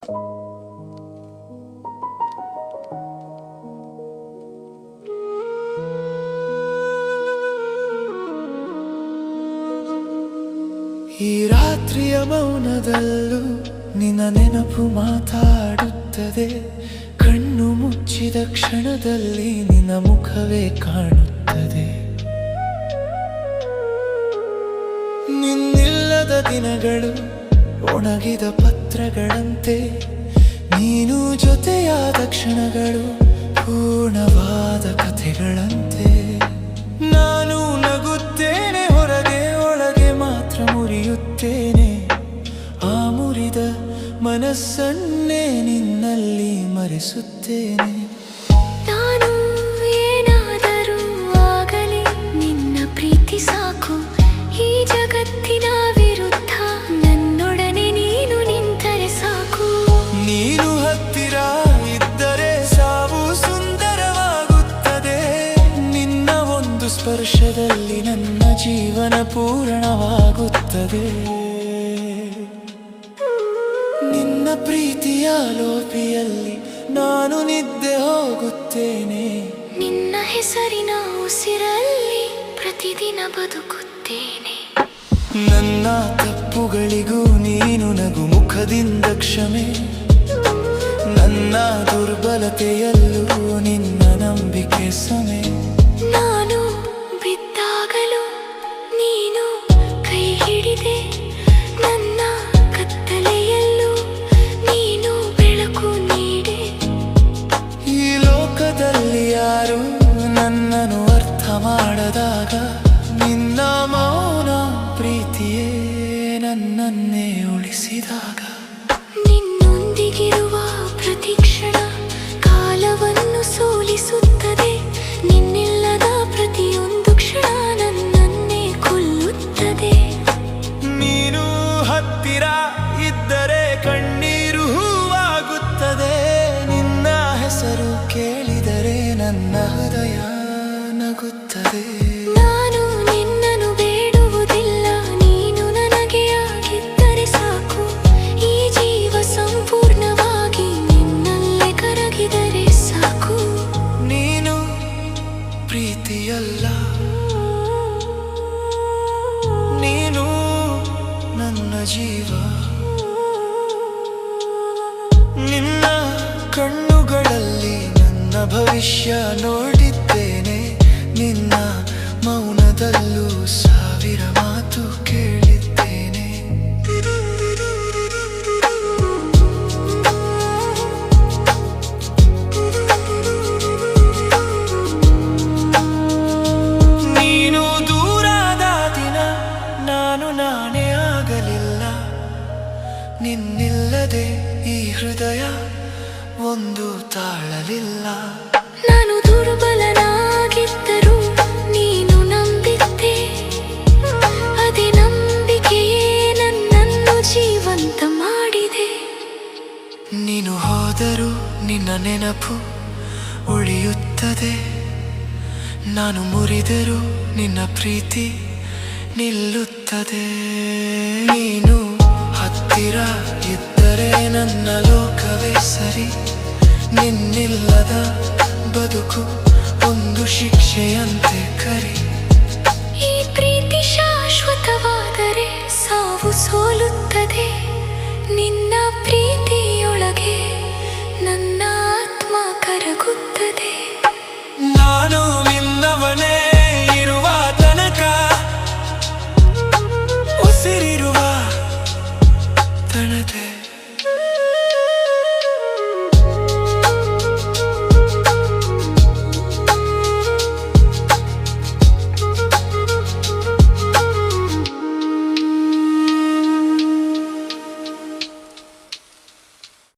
ಈ ರಾತ್ರಿಯ ಮೌನದಲ್ಲೂ ನಿನ್ನ ನೆನಪು ಮಾತಾಡುತ್ತದೆ. ಕಣ್ಣು ಮುಚ್ಚಿದ ಕ್ಷಣದಲ್ಲಿ ನಿನ್ನ ಮುಖವೇ ಕಾಣುತ್ತದೆ. ನಿನ್ನಿಲ್ಲದ ದಿನಗಳು ಒಣಗಿದ ಪತ್ರಗಳಂತೆ, ನೀನು ಜೊತೆಯಾದ ಕ್ಷಣಗಳು ಪೂರ್ಣವಾದ ಕಥೆಗಳಂತೆ. ನಾನು ನಗುತ್ತೇನೆ ಹೊರಗೆ, ಒಳಗೆ ಮಾತ್ರ ಮುರಿಯುತ್ತೇನೆ. ಆ ಮುರಿದ ಮನಸ್ಸನ್ನೇ ನಿನ್ನಲ್ಲಿ ಮರೆಸುತ್ತೇನೆ. ನಾನು ಏನಾದರೂ ಆಗಲಿ, ನಿನ್ನ ಪ್ರೀತಿ ಸಾಕು. ಈ ಜಗತ್ತಿನ ವಿರುದ್ಧ ನನ್ನೊಡನೆ ನೀನು ನಿಂತರೆ ಸಾಕು. ನೀನು ಹತ್ತಿರ ಇದ್ದರೆ ಸಾವು ಸುಂದರವಾಗುತ್ತದೆ. ನಿನ್ನ ಒಂದು ಸ್ಪರ್ಶದಲ್ಲಿ ನನ್ನ ಜೀವನ ಪೂರ್ಣವಾಗುತ್ತದೆ. ನಿನ್ನ ಪ್ರೀತಿಯ ಲೋಭಿಯಲ್ಲಿ ನಾನು ನಿದ್ದೆ ಹೋಗುತ್ತೇನೆ. ನಿನ್ನ ಹೆಸರಿನ ಉಸಿರಲ್ಲಿ ಪ್ರತಿದಿನ ಬದುಕುತ್ತೇನೆ. ನನ್ನ ತಪ್ಪುಗಳಿಗೂ ನೀನು ನಗು ಮುಖದಿಂದ ಕ್ಷಮೆ. ನನ್ನ ದುರ್ಬಲತೆಯಲ್ಲೂ ನಿನ್ನ ನಂಬಿಕೆ ಸಮೆ. ನಾನು ಬಿದ್ದಾಗಲೂ ನೀನು ಕೈ ಹಿಡಿದೆ. ನನ್ನ ಕತ್ತಲೆಯಲ್ಲೂ ನೀನು ಬೆಳಕು ನೀಡೆ. ಈ ಲೋಕದಲ್ಲಿ ಯಾರು ನನ್ನನ್ನು ಅರ್ಥ ಮಾಡದಾಗ ನಿನ್ನ ಮೌನ ಪ್ರೀತಿಯೇ ನನ್ನನ್ನೇ ಉಳಿಸಿದಾಗ. ನಿನ್ನೊಂದಿಗಿರುವ ಪ್ರತಿ ಕ್ಷಣ ಕಾಲವನ್ನು ಸೋಲಿಸುತ್ತದೆ. ನಿನ್ನಿಲ್ಲದ ಪ್ರತಿಯೊಂದು ಕ್ಷಣ ನನ್ನನ್ನೇ ಕೊಲ್ಲುತ್ತದೆ. ನೀನು ಹತ್ತಿರ ಇದ್ದರೆ ಕಣ್ಣೀರು ಹೂವಾಗುತ್ತದೆ. ನಿನ್ನ ಹೆಸರು ಕೇಳಿದರೆ ನನ್ನ ಹೃದಯ ನಗುತ್ತದೆ. ನಾನು ನಿನ್ನನ್ನು ಬೇಡುವುದಿಲ್ಲ, ನೀನು ನನಗೆ ಆಗಿದ್ದರೆ ಸಾಕು. ಈ ಜೀವ ಸಂಪೂರ್ಣವಾಗಿ ನಿನ್ನಲ್ಲೇ ಕರಗಿದರೆ ಸಾಕು. ನೀನು ಪ್ರೀತಿಯಲ್ಲ, ನೀನು ನನ್ನ ಜೀವ. ನಿನ್ನ ಕಣ್ಣುಗಳಲ್ಲಿ ನನ್ನ ಭವಿಷ್ಯ ನೋಡಿದ್ದೇನೆ. ನಿನ್ನ ಮೌನದಲ್ಲೂ ಸಾವಿರ ಮಾತು ಕೇಳಿದ್ದೇನೆ. ನೀನು ದೂರಾದ ದಿನ ನಾನು ನಾನೇ ಆಗಲಿಲ್ಲ. ನಿನ್ನಿಲ್ಲದೆ ಈ ಹೃದಯ ಒಂದು ತಾಳಲಿಲ್ಲ. ನಾನು ದುರ್ಬಲನಾಗಿದ್ದರೂ ನೀನು ನಂಬಿದ್ದೆ. ಅದೇ ನಂಬಿಕೆಯೇ ನನ್ನನ್ನು ಜೀವಂತ ಮಾಡಿದೆ. ನೀನು ಹೋದರೂ ನಿನ್ನ ನೆನಪು ಉಳಿಯುತ್ತದೆ. ನಾನು ಮುರಿದರೂ ನಿನ್ನ ಪ್ರೀತಿ ನಿಲ್ಲುತ್ತದೆ. ನೀನು ಹತ್ತಿರ ಇದ್ದರೆ ನನ್ನ